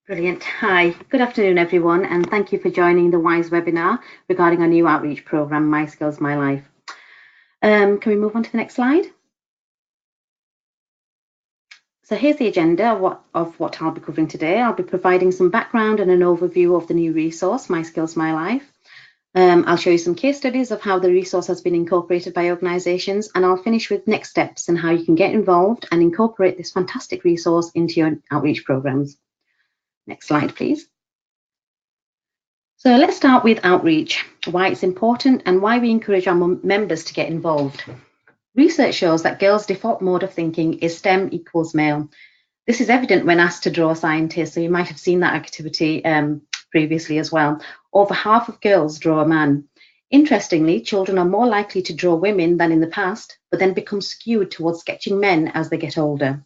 Brilliant. Hi, good afternoon, everyone, and thank you for joining the WISE webinar regarding our new outreach programme, My Skills, My Life. Can we move on to the next slide? So here's the agenda of what I'll be covering today. I'll be providing some background and an overview of the new resource, My Skills, My Life. I'll show you some case studies of how the resource has been incorporated by organisations, and I'll finish with next steps and how you can get involved and incorporate this fantastic resource into your outreach programmes. Next slide, please. So let's start with outreach, why it's important and why we encourage our members to get involved. Research shows that girls' default mode of thinking is STEM equals male. This is evident when asked to draw a scientist, so you might have seen that activity previously as well. Over half of girls draw a man. Interestingly, children are more likely to draw women than in the past, but then become skewed towards sketching men as they get older.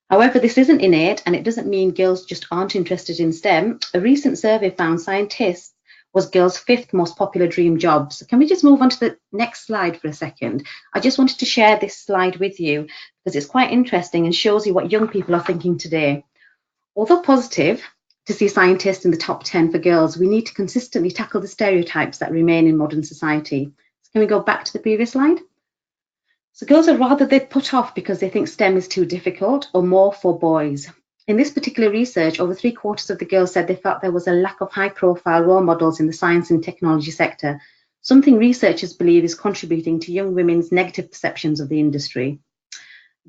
However, this isn't innate, and it doesn't mean girls just aren't interested in STEM. A recent survey found scientists was girls' 5th most popular dream job. So can we just move on to the next slide for a second? I just wanted to share this slide with you because it's quite interesting and shows you what young people are thinking today. Although positive to see scientists in the top 10 for girls, we need to consistently tackle the stereotypes that remain in modern society. So can we go back to the previous slide? So girls are rather they're put off because they think STEM is too difficult or more for boys. In this particular research, over 3/4 of the girls said they felt there was a lack of high-profile role models in the science and technology sector, something researchers believe is contributing to young women's negative perceptions of the industry.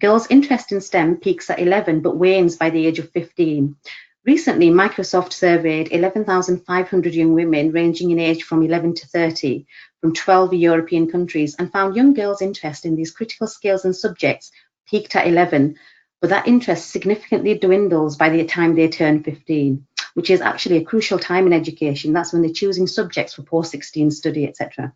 Girls' interest in STEM peaks at 11 but wanes by the age of 15. Recently, Microsoft surveyed 11,500 young women ranging in age from 11 to 30 from 12 European countries and found young girls' interest in these critical skills and subjects peaked at 11, but that interest significantly dwindles by the time they turn 15, which is actually a crucial time in education. That's when they're choosing subjects for post-16 study, etc.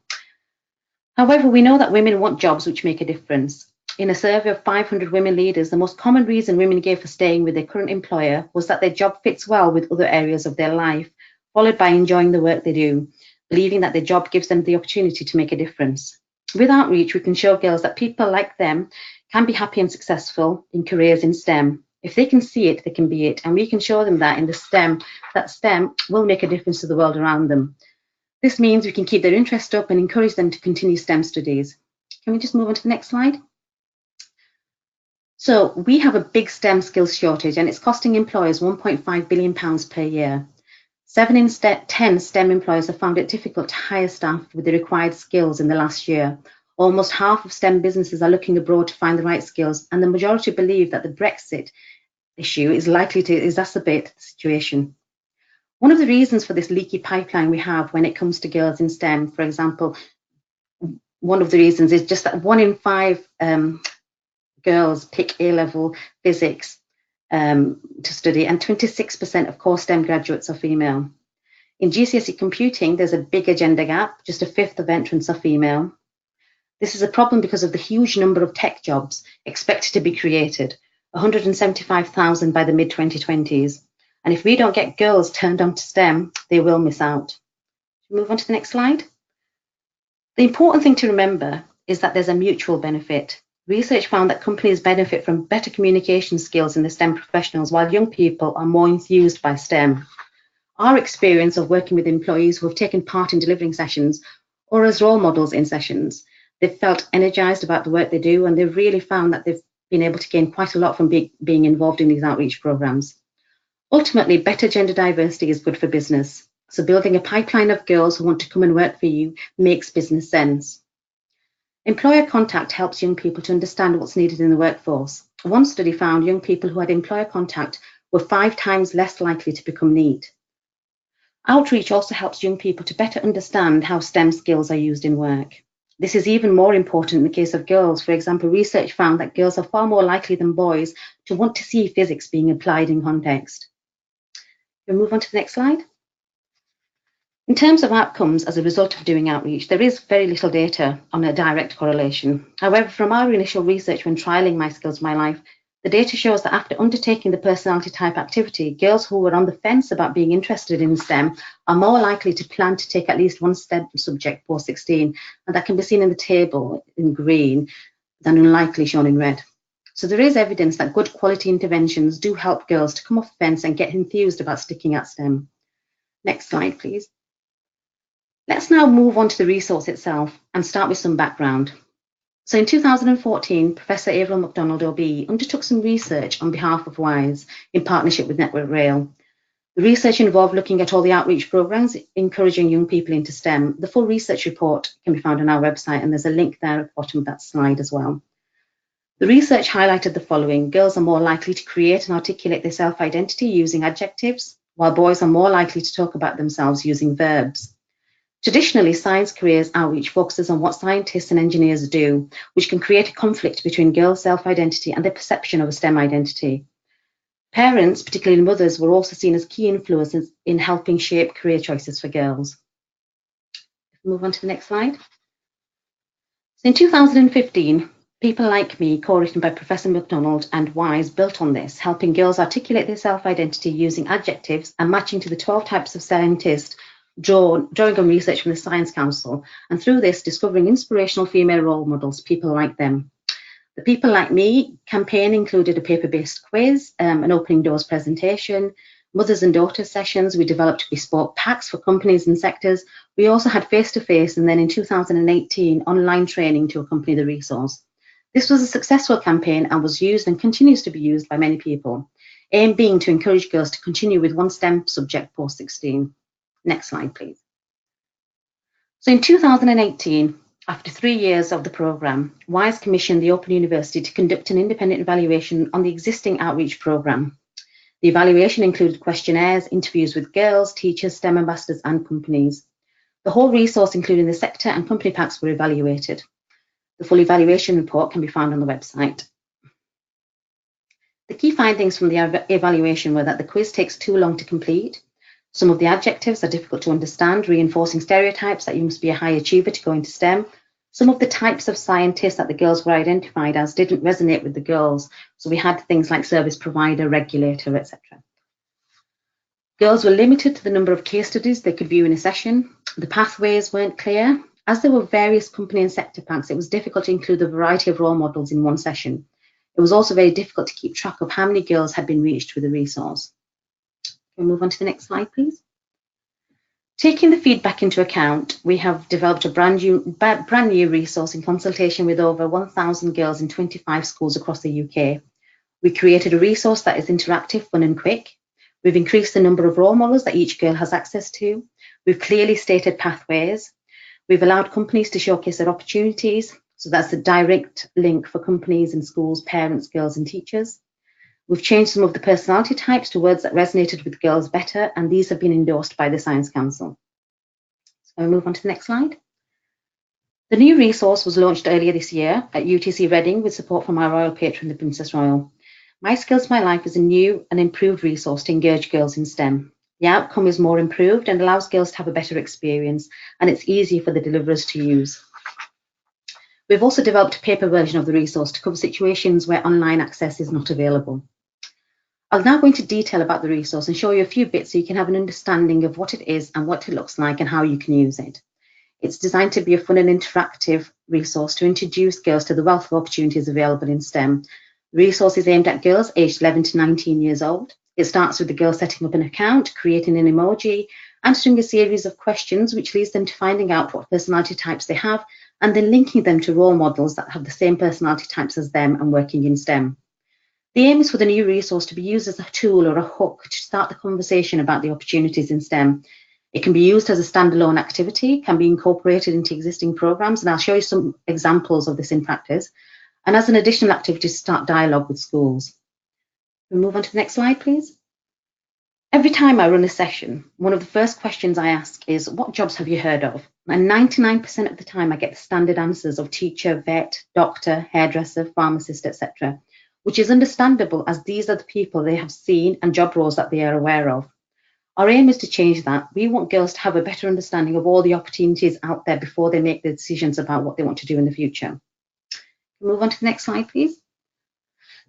However, we know that women want jobs which make a difference. In a survey of 500 women leaders, the most common reason women gave for staying with their current employer was that their job fits well with other areas of their life, followed by enjoying the work they do, believing that their job gives them the opportunity to make a difference. With outreach, we can show girls that people like them can be happy and successful in careers in STEM. If they can see it, they can be it, and we can show them that that STEM will make a difference to the world around them. This means we can keep their interest up and encourage them to continue STEM studies. Can we just move on to the next slide? So we have a big STEM skills shortage, and it's costing employers £1.5 billion per year. 7 in 10 STEM employers have found it difficult to hire staff with the required skills in the last year. Almost half of STEM businesses are looking abroad to find the right skills, and the majority believe that the Brexit issue is likely to exacerbate the situation. One of the reasons for this leaky pipeline we have when it comes to girls in STEM, for example, one of the reasons is just that 1 in 5 girls pick A-level physics to study, and 26% of core STEM graduates are female. In GCSE computing, there's a bigger gender gap, just 1/5 of entrants are female. This is a problem because of the huge number of tech jobs expected to be created, 175,000 by the mid-2020s. And if we don't get girls turned on to STEM, they will miss out. Move on to the next slide. The important thing to remember is that there's a mutual benefit. Research found that companies benefit from better communication skills in the STEM professionals, while young people are more enthused by STEM. Our experience of working with employees who have taken part in delivering sessions or as role models in sessions, they've felt energized about the work they do, and they've really found that they've been able to gain quite a lot from being involved in these outreach programs. Ultimately, better gender diversity is good for business. So building a pipeline of girls who want to come and work for you makes business sense. Employer contact helps young people to understand what's needed in the workforce. One study found young people who had employer contact were 5 times less likely to become NEET. Outreach also helps young people to better understand how STEM skills are used in work. This is even more important in the case of girls. For example, research found that girls are far more likely than boys to want to see physics being applied in context. We'll move on to the next slide. In terms of outcomes as a result of doing outreach, there is very little data on a direct correlation. However, from our initial research when trialling My Skills, My Life, the data shows that after undertaking the personality type activity, girls who were on the fence about being interested in STEM are more likely to plan to take at least one STEM subject post-16, and that can be seen in the table in green than unlikely shown in red. So there is evidence that good quality interventions do help girls to come off the fence and get enthused about sticking at STEM. Next slide, please. Let's now move on to the resource itself and start with some background. So in 2014, Professor Avril McDonald OBE undertook some research on behalf of WISE in partnership with Network Rail. The research involved looking at all the outreach programs encouraging young people into STEM. The full research report can be found on our website, and there's a link there at the bottom of that slide as well. The research highlighted the following. Girls are more likely to create and articulate their self-identity using adjectives, while boys are more likely to talk about themselves using verbs. Traditionally, science careers outreach focuses on what scientists and engineers do, which can create a conflict between girls' self-identity and their perception of a STEM identity. Parents, particularly mothers, were also seen as key influences in helping shape career choices for girls. Move on to the next slide. So in 2015, People Like Me, co-written by Professor McDonald and WISE, built on this, helping girls articulate their self-identity using adjectives and matching to the 12 types of scientists drawing on research from the Science Council, and through this, discovering inspirational female role models, people like them. The People Like Me campaign included a paper-based quiz, an opening doors presentation, mothers and daughters sessions. We developed bespoke packs for companies and sectors. We also had face-to-face, and then in 2018, online training to accompany the resource. This was a successful campaign and was used and continues to be used by many people, aim being to encourage girls to continue with one STEM subject post-16. Next slide, please. So in 2018, after 3 years of the programme, WISE commissioned the Open University to conduct an independent evaluation on the existing outreach programme. The evaluation included questionnaires, interviews with girls, teachers, STEM ambassadors and companies. The whole resource, including the sector and company packs, were evaluated. The full evaluation report can be found on the website. The key findings from the evaluation were that the quiz takes too long to complete. Some of the adjectives are difficult to understand, reinforcing stereotypes that you must be a high achiever to go into STEM. Some of the types of scientists that the girls were identified as didn't resonate with the girls, so we had things like service provider, regulator, etc. Girls were limited to the number of case studies they could view in a session. The pathways weren't clear. As there were various company and sector packs, it was difficult to include a variety of role models in one session. It was also very difficult to keep track of how many girls had been reached with the resource. We'll move on to the next slide, please. Taking the feedback into account, we have developed a brand new resource in consultation with over 1,000 girls in 25 schools across the UK. We created a resource that is interactive, fun and quick. We've increased the number of role models that each girl has access to. We've clearly stated pathways. We've allowed companies to showcase their opportunities. So that's a direct link for companies and schools, parents, girls and teachers. We've changed some of the personality types to words that resonated with girls better, and these have been endorsed by the Science Council. So I'll move on to the next slide. The new resource was launched earlier this year at UTC Reading with support from our Royal Patron, the Princess Royal. My Skills, My Life is a new and improved resource to engage girls in STEM. The outcome is more improved and allows girls to have a better experience, and it's easier for the deliverers to use. We've also developed a paper version of the resource to cover situations where online access is not available. I'll now go into detail about the resource and show you a few bits so you can have an understanding of what it is and what it looks like and how you can use it. It's designed to be a fun and interactive resource to introduce girls to the wealth of opportunities available in STEM. The resource is aimed at girls aged 11 to 19 years old. It starts with the girl setting up an account, creating an emoji, answering a series of questions which leads them to finding out what personality types they have, and then linking them to role models that have the same personality types as them and working in STEM. The aim is for the new resource to be used as a tool or a hook to start the conversation about the opportunities in STEM. It can be used as a standalone activity, can be incorporated into existing programs, and I'll show you some examples of this in practice, and as an additional activity to start dialogue with schools. We'll move on to the next slide, please. Every time I run a session, one of the first questions I ask is, what jobs have you heard of? And 99% of the time I get the standard answers of teacher, vet, doctor, hairdresser, pharmacist, etc., which is understandable as these are the people they have seen and job roles that they are aware of. Our aim is to change that. We want girls to have a better understanding of all the opportunities out there before they make their decisions about what they want to do in the future. Move on to the next slide, please.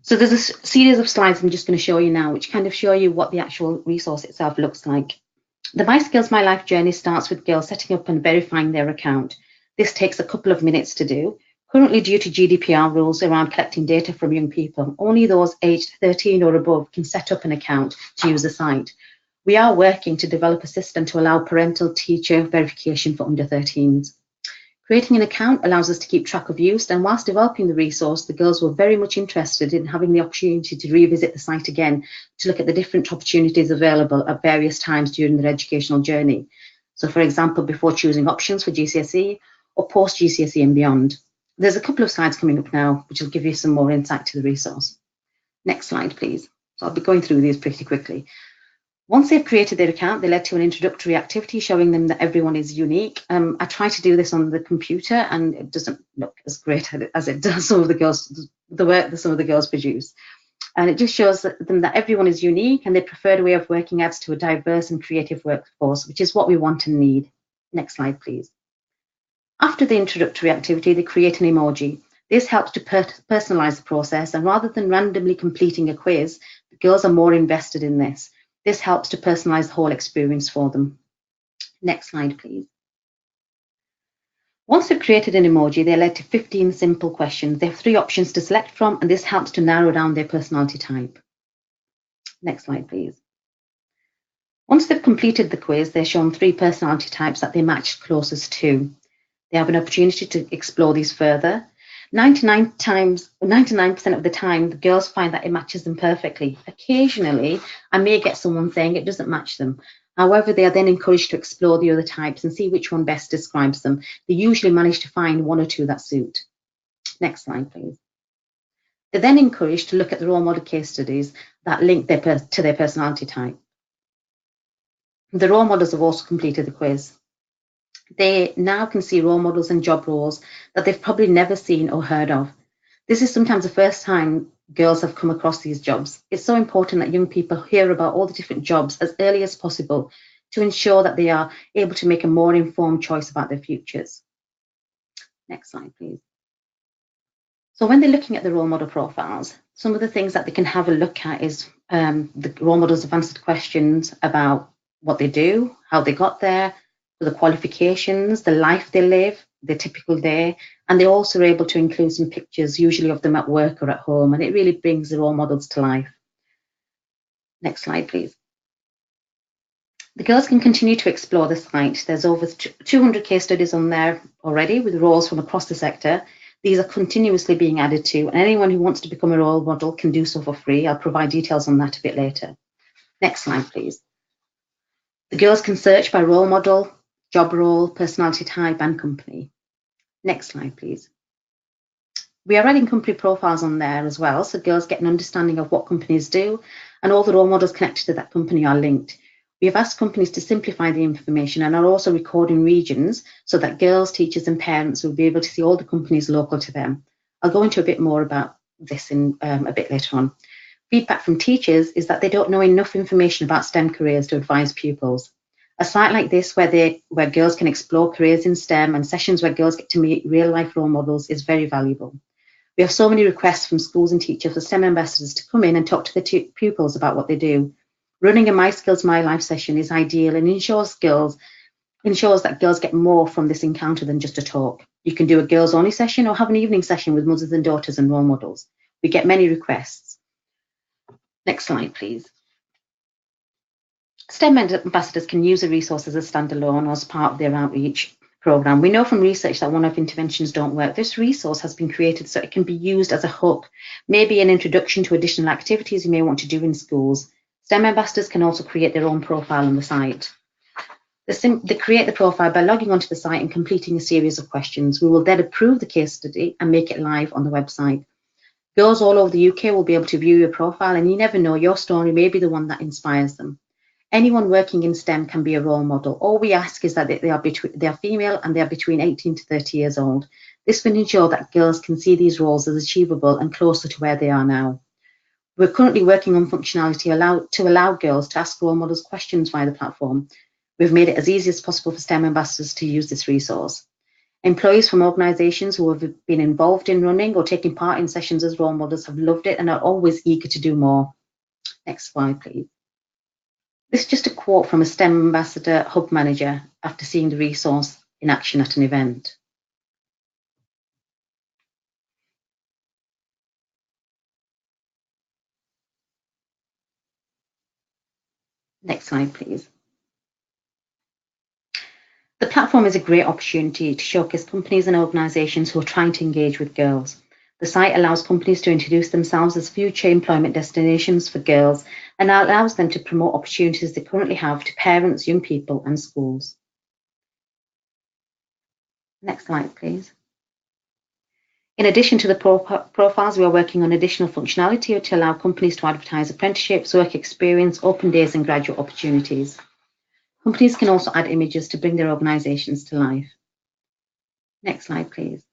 So there's a series of slides I'm just going to show you now, which kind of show you what the actual resource itself looks like. The My Skills, My Life journey starts with girls setting up and verifying their account. This takes a couple of minutes to do. Currently, due to GDPR rules around collecting data from young people, only those aged 13 or above can set up an account to use the site. We are working to develop a system to allow parental teacher verification for under 13s. Creating an account allows us to keep track of use, and whilst developing the resource, the girls were very much interested in having the opportunity to revisit the site again to look at the different opportunities available at various times during their educational journey. So, for example, before choosing options for GCSE or post GCSE and beyond. There's a couple of slides coming up now, which will give you some more insight to the resource. Next slide, please. So I'll be going through these pretty quickly. Once they've created their account, they led to an introductory activity showing them that everyone is unique. I try to do this on the computer and it doesn't look as great as it does some of the girls, the work that some of the girls produce. And it just shows them that everyone is unique and their preferred way of working adds to a diverse and creative workforce, which is what we want and need. Next slide, please. After the introductory activity, they create an emoji. This helps to personalize the process, and rather than randomly completing a quiz, the girls are more invested in this. This helps to personalize the whole experience for them. Next slide, please. Once they've created an emoji, they're led to 15 simple questions. They have 3 options to select from, and this helps to narrow down their personality type. Next slide, please. Once they've completed the quiz, they're shown 3 personality types that they match closest to. They have an opportunity to explore these further. 99% of the time, the girls find that it matches them perfectly. Occasionally, I may get someone saying it doesn't match them. However, they are then encouraged to explore the other types and see which one best describes them. They usually manage to find 1 or 2 that suit. Next slide, please. They're then encouraged to look at the role model case studies that link to their personality type. The role models have also completed the quiz. They now can see role models and job roles that they've probably never seen or heard of. This is sometimes the first time girls have come across these jobs. It's so important that young people hear about all the different jobs as early as possible to ensure that they are able to make a more informed choice about their futures. Next slide, please. So when they're looking at the role model profiles, some of the things that they can have a look at is the role models have answered questions about what they do, how they got there, the qualifications, the life they live, the typical day, and they're also able to include some pictures, usually of them at work or at home, and it really brings the role models to life. Next slide, please. The girls can continue to explore the site. There's over 200 case studies on there already with roles from across the sector. These are continuously being added to, and anyone who wants to become a role model can do so for free. I'll provide details on that a bit later. Next slide, please. The girls can search by role model, job role, personality type, and company. Next slide, please. We are adding company profiles on there as well, so girls get an understanding of what companies do, and all the role models connected to that company are linked. We have asked companies to simplify the information and are also recording regions so that girls, teachers, and parents will be able to see all the companies local to them. I'll go into a bit more about this in a bit later on. Feedback from teachers is that they don't know enough information about STEM careers to advise pupils. A site like this where girls can explore careers in STEM and sessions where girls get to meet real life role models is very valuable. We have so many requests from schools and teachers for STEM ambassadors to come in and talk to the pupils about what they do. Running a My Skills, My Life session is ideal and ensures that girls get more from this encounter than just a talk. You can do a girls only session or have an evening session with mothers and daughters and role models. We get many requests. Next slide, please. STEM ambassadors can use a resource as a standalone or as part of their outreach program. We know from research that one-off interventions don't work. This resource has been created so it can be used as a hook, maybe an introduction to additional activities you may want to do in schools. STEM ambassadors can also create their own profile on the site. They create the profile by logging onto the site and completing a series of questions. We will then approve the case study and make it live on the website. Girls all over the UK will be able to view your profile, and you never know, your story may be the one that inspires them. Anyone working in STEM can be a role model. All we ask is that they are female and they are between 18 to 30 years old. This will ensure that girls can see these roles as achievable and closer to where they are now. We're currently working on functionality to allow girls to ask role models questions via the platform. We've made it as easy as possible for STEM ambassadors to use this resource. Employees from organisations who have been involved in running or taking part in sessions as role models have loved it and are always eager to do more. Next slide, please. This is just a quote from a STEM Ambassador Hub Manager after seeing the resource in action at an event. Next slide, please. The platform is a great opportunity to showcase companies and organisations who are trying to engage with girls. The site allows companies to introduce themselves as future employment destinations for girls and allows them to promote opportunities they currently have to parents, young people and schools. Next slide, please. In addition to the profiles, we are working on additional functionality to allow companies to advertise apprenticeships, work experience, open days and graduate opportunities. Companies can also add images to bring their organisations to life. Next slide, please.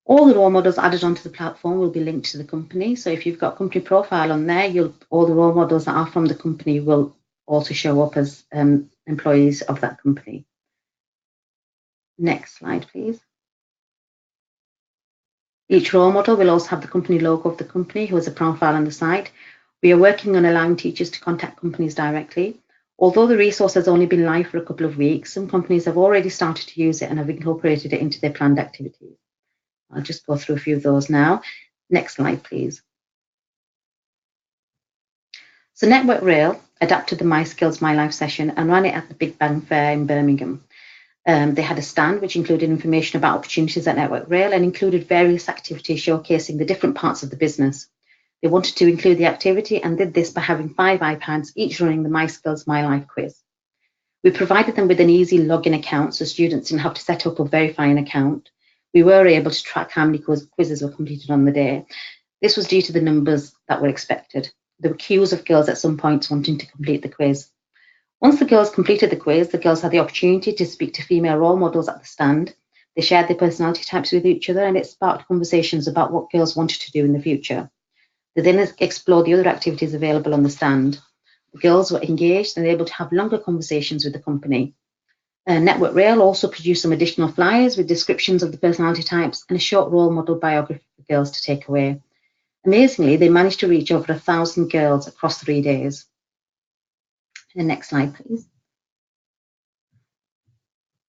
All the role models added onto the platform will be linked to the company. So if you've got a company profile on there, all the role models that are from the company will also show up as employees of that company. Next slide, please. Each role model will also have the company logo of the company who has a profile on the site. We are working on allowing teachers to contact companies directly. Although the resource has only been live for a couple of weeks, some companies have already started to use it and have incorporated it into their planned activities. I'll just go through a few of those now. Next slide, please. So Network Rail adapted the My Skills, My Life session and ran it at the Big Bang Fair in Birmingham. They had a stand which included information about opportunities at Network Rail and included various activities showcasing the different parts of the business. They wanted to include the activity and did this by having 5 iPads, each running the My Skills, My Life quiz. We provided them with an easy login account so students didn't have to set up or verify an account. We were able to track how many quizzes were completed on the day. This was due to the numbers that were expected. There were queues of girls at some points wanting to complete the quiz. Once the girls completed the quiz, the girls had the opportunity to speak to female role models at the stand. They shared their personality types with each other and it sparked conversations about what girls wanted to do in the future. They then explored the other activities available on the stand. The girls were engaged and able to have longer conversations with the company. Network Rail also produced some additional flyers with descriptions of the personality types and a short role model biography for girls to take away. Amazingly, they managed to reach over 1,000 girls across 3 days. The next slide, please.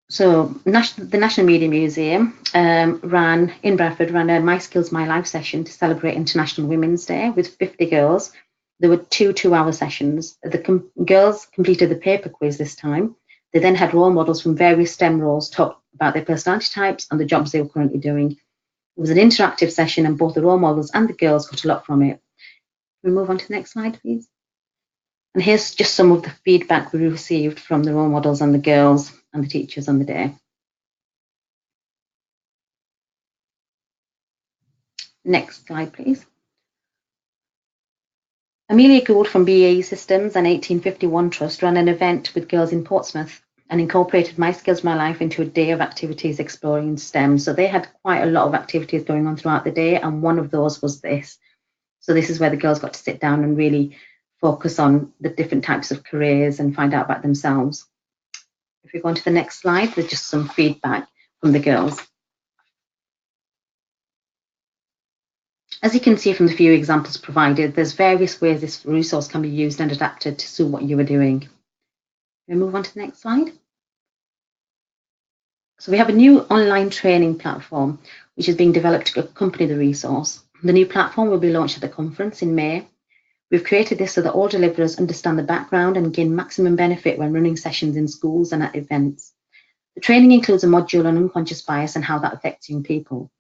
So the National Media Museum ran a My Skills, My Life session to celebrate International Women's Day with 50 girls. There were 2 2-hour sessions. The girls completed the paper quiz this time. They then had role models from various STEM roles talk about their personality types and the jobs they were currently doing. It was an interactive session and both the role models and the girls got a lot from it. Can we move on to the next slide, please? And here's just some of the feedback we received from the role models and the girls and the teachers on the day. Next slide, please. Amelia Gould from BAE Systems and 1851 Trust ran an event with girls in Portsmouth and incorporated My Skills, My Life into a day of activities exploring STEM. So they had quite a lot of activities going on throughout the day, and one of those was this. So this is where the girls got to sit down and really focus on the different types of careers and find out about themselves. If we go on to the next slide, there's just some feedback from the girls. As you can see from the few examples provided, there's various ways this resource can be used and adapted to suit what you are doing. We'll move on to the next slide. So we have a new online training platform which is being developed to accompany the resource. The new platform will be launched at the conference in May. We've created this so that all deliverers understand the background and gain maximum benefit when running sessions in schools and at events. The training includes a module on unconscious bias and how that affects young people.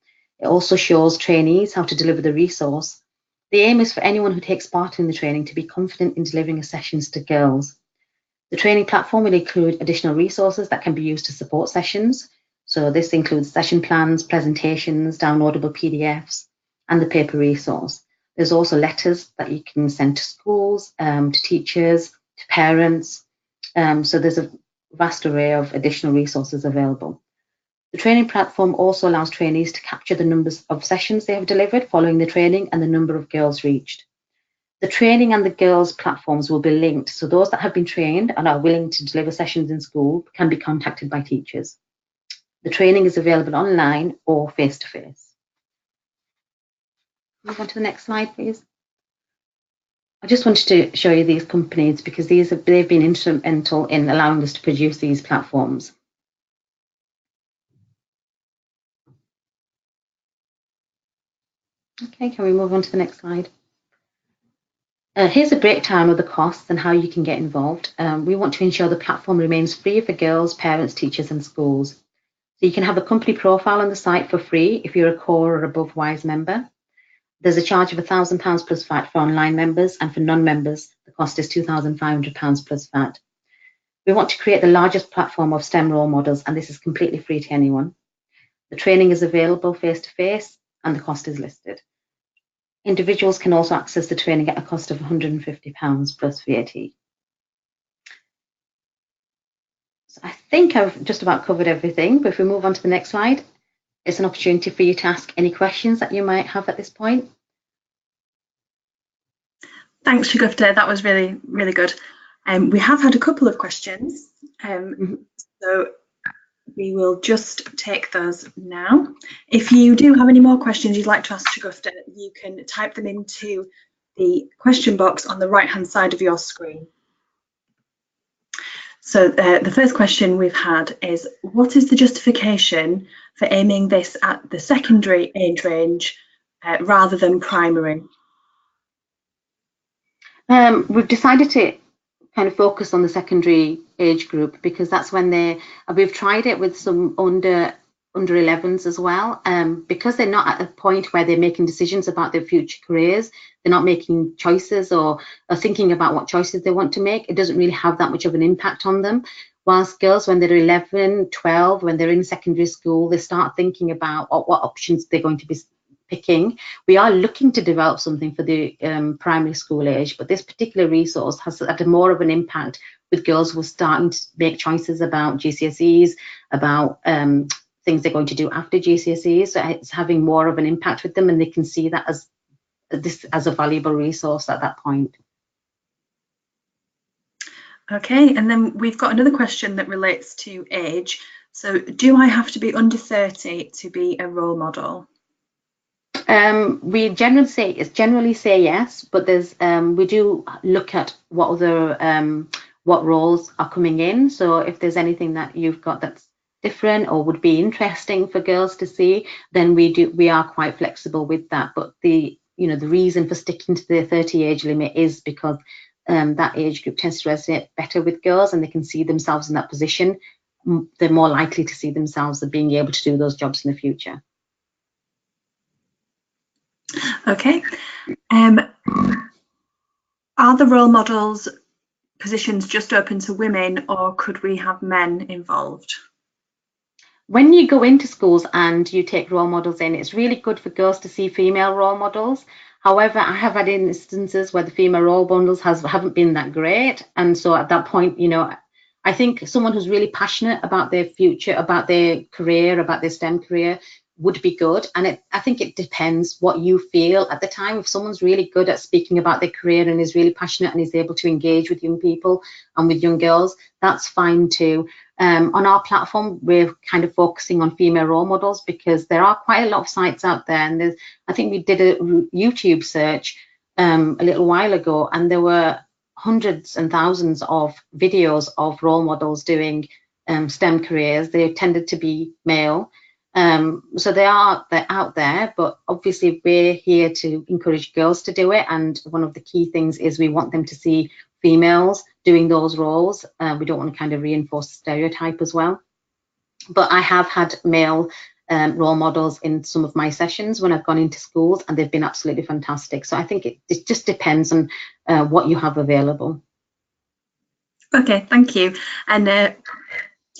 It also shows trainees how to deliver the resource. The aim is for anyone who takes part in the training to be confident in delivering sessions to girls. The training platform will include additional resources that can be used to support sessions. So this includes session plans, presentations, downloadable PDFs, and the paper resource. There's also letters that you can send to schools, to teachers, to parents. So there's a vast array of additional resources available. The training platform also allows trainees to capture the numbers of sessions they have delivered following the training and the number of girls reached. The training and the girls platforms will be linked, so those that have been trained and are willing to deliver sessions in school can be contacted by teachers. The training is available online or face-to-face. Move on to the next slide, please. I just wanted to show you these companies because they've been instrumental in allowing us to produce these platforms. Okay, can we move on to the next slide? Here's a breakdown of the costs and how you can get involved. We want to ensure the platform remains free for girls, parents, teachers and schools. So you can have a company profile on the site for free if you're a core or above WISE member. There's a charge of £1,000 plus VAT for online members, and for non-members, the cost is £2,500 plus VAT. We want to create the largest platform of STEM role models, and this is completely free to anyone. The training is available face-to-face, and the cost is listed. Individuals can also access the training at a cost of £150 plus VAT. So I think I've just about covered everything, but if we move on to the next slide, it's an opportunity for you to ask any questions that you might have at this point. Thanks, Shagufta. That was really, really good. We have had a couple of questions, so we will just take those now. If you do have any more questions you'd like to ask Shagufta, you can type them into the question box on the right-hand side of your screen. So the first question we've had is, what is the justification for aiming this at the secondary age range rather than primary? We've decided to kind of focus on the secondary age group because that's when we've tried it with some under 11s as well, because they're not at a point where they're making decisions about their future careers. They're not making choices or thinking about what choices they want to make. It doesn't really have that much of an impact on them. Whilst girls, when they're 11, 12, when they're in secondary school, they start thinking about what options they're going to be picking. We are looking to develop something for the primary school age, but this particular resource has had more of an impact with girls who are starting to make choices about GCSEs, about things they're going to do after GCSEs. So it's having more of an impact with them, and they can see that as a valuable resource at that point. Okay, and then we've got another question that relates to age. So do I have to be under 30 to be a role model? We generally say yes, but there's we do look at what other what roles are coming in. So if there's anything that you've got that's different or would be interesting for girls to see, then we are quite flexible with that. But the reason for sticking to the 30 age limit is because that age group tends to resonate better with girls, and they can see themselves in that position. They're more likely to see themselves as being able to do those jobs in the future. Okay. Are the role models positions just open to women, or could we have men involved? When you go into schools and you take role models in, it's really good for girls to see female role models. However, I have had instances where the female role models haven't been that great. And so at that point, I think someone who's really passionate about their future, about their career, about their STEM career would be good. And I think it depends what you feel at the time. If someone's really good at speaking about their career and is really passionate and is able to engage with young people and with young girls, that's fine too. On our platform, we're kind of focusing on female role models because there are quite a lot of sites out there. And I think we did a YouTube search a little while ago, and there were hundreds and thousands of videos of role models doing STEM careers. They tended to be male. So they're out there, but obviously we're here to encourage girls to do it. And one of the key things is we want them to see females doing those roles. We don't want to kind of reinforce the stereotype as well. But I have had male role models in some of my sessions when I've gone into schools, and they've been absolutely fantastic. So I think it just depends on what you have available. Okay, thank you. And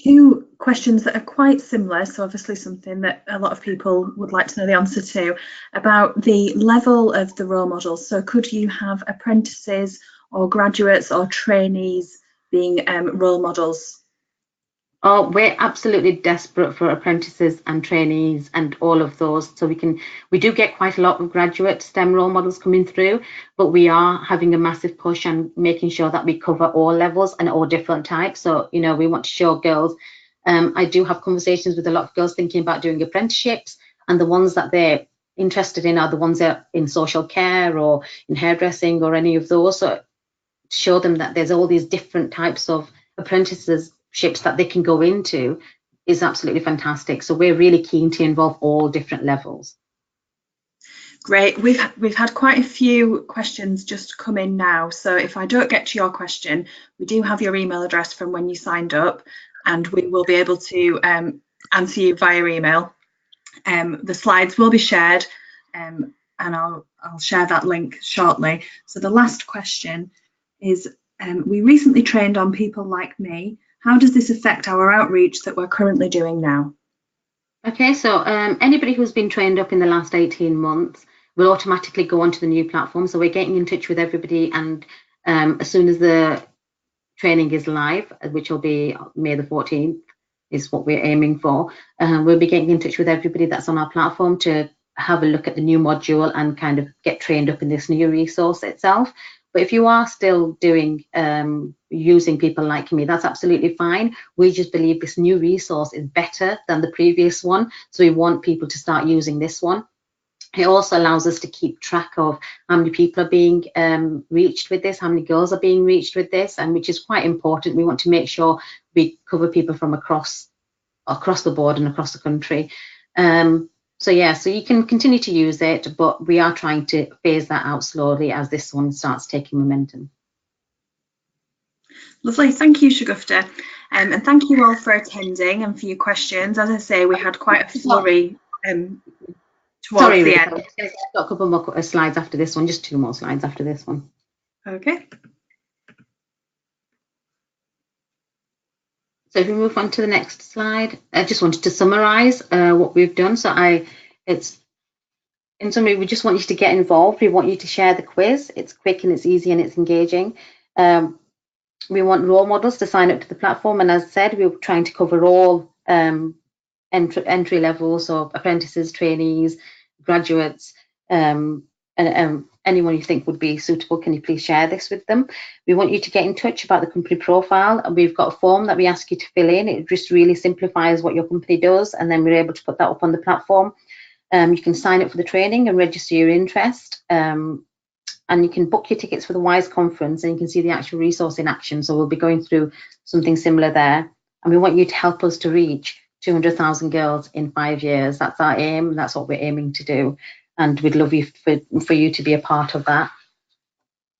two questions that are quite similar, so obviously something that a lot of people would like to know the answer to, about the level of the role models. So could you have apprentices or graduates or trainees being role models? Oh, we're absolutely desperate for apprentices and trainees and all of those. So we do get quite a lot of graduate STEM role models coming through, but we are having a massive push on making sure that we cover all levels and all different types. So, we want to show girls. I do have conversations with a lot of girls thinking about doing apprenticeships, and the ones that they're interested in are the ones that are in social care or in hairdressing or any of those. So to show them that there's all these different types of apprenticeships that they can go into is absolutely fantastic. So we're really keen to involve all different levels. Great. We've had quite a few questions just come in now. So if I don't get to your question, we do have your email address from when you signed up, and we will be able to answer you via email. The slides will be shared, and I'll share that link shortly. So the last question is, we recently trained on People Like Me. How does this affect our outreach that we're currently doing now? Okay, so anybody who's been trained up in the last 18 months will automatically go onto the new platform. So we're getting in touch with everybody, and as soon as the training is live, which will be May the 14th, is what we're aiming for, we'll be getting in touch with everybody that's on our platform to have a look at the new module and kind of get trained up in this new resource itself. But if you are still doing using People Like Me, that's absolutely fine. We just believe this new resource is better than the previous one, so we want people to start using this one. It also allows us to keep track of how many people are being reached with this, how many girls are being reached with this, and which is quite important. We want to make sure we cover people from across the board and across the country. So yeah, so you can continue to use it, but we are trying to phase that out slowly as this one starts taking momentum. Lovely, thank you, Shagufta, and thank you all for attending and for your questions. As I say, we had quite a flurry towards the end. I've got a couple more slides after this one, just 2 more slides after this one. Okay. So if we move on to the next slide, I just wanted to summarize what we've done. So in summary, we just want you to get involved. We want you to share the quiz. It's quick and it's easy and it's engaging. We want role models to sign up to the platform. And as I said, we're trying to cover all entry levels, so apprentices, trainees, graduates, and anyone you think would be suitable. Can you please share this with them? We want you to get in touch about the company profile, and we've got a form that we ask you to fill in. It just really simplifies what your company does, and then we're able to put that up on the platform. You can sign up for the training and register your interest, and you can book your tickets for the WISE conference, and you can see the actual resource in action. So we'll be going through something similar there, and we want you to help us to reach 200,000 girls in 5 years. That's our aim. That's what we're aiming to do. And we'd love you for you to be a part of that.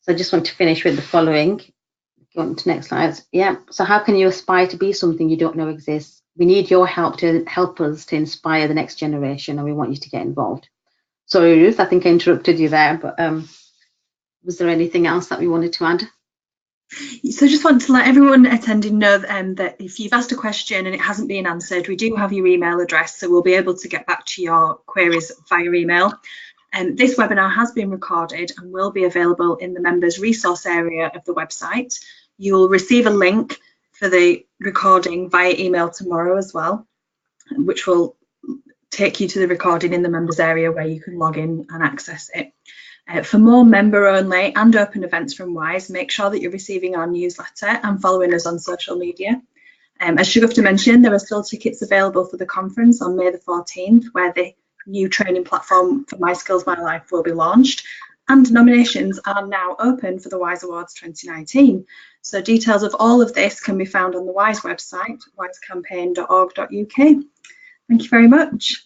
So I just want to finish with the following. Go on to the next slide. Yeah. So how can you aspire to be something you don't know exists? We need your help to help us to inspire the next generation, and we want you to get involved. Sorry, Ruth, I think I interrupted you there, but was there anything else that we wanted to add? So I just want to let everyone attending know that if you've asked a question and it hasn't been answered, we do have your email address, so we'll be able to get back to your queries via email. And this webinar has been recorded and will be available in the members resource area of the website. You will receive a link for the recording via email tomorrow as well, which will take you to the recording in the members area where you can log in and access it. For more member-only and open events from WISE, make sure that you're receiving our newsletter and following us on social media. As Shagufta mentioned, there are still tickets available for the conference on May the 14th, where the new training platform for My Skills, My Life will be launched. And nominations are now open for the WISE Awards 2019. So details of all of this can be found on the WISE website, wisecampaign.org.uk. Thank you very much.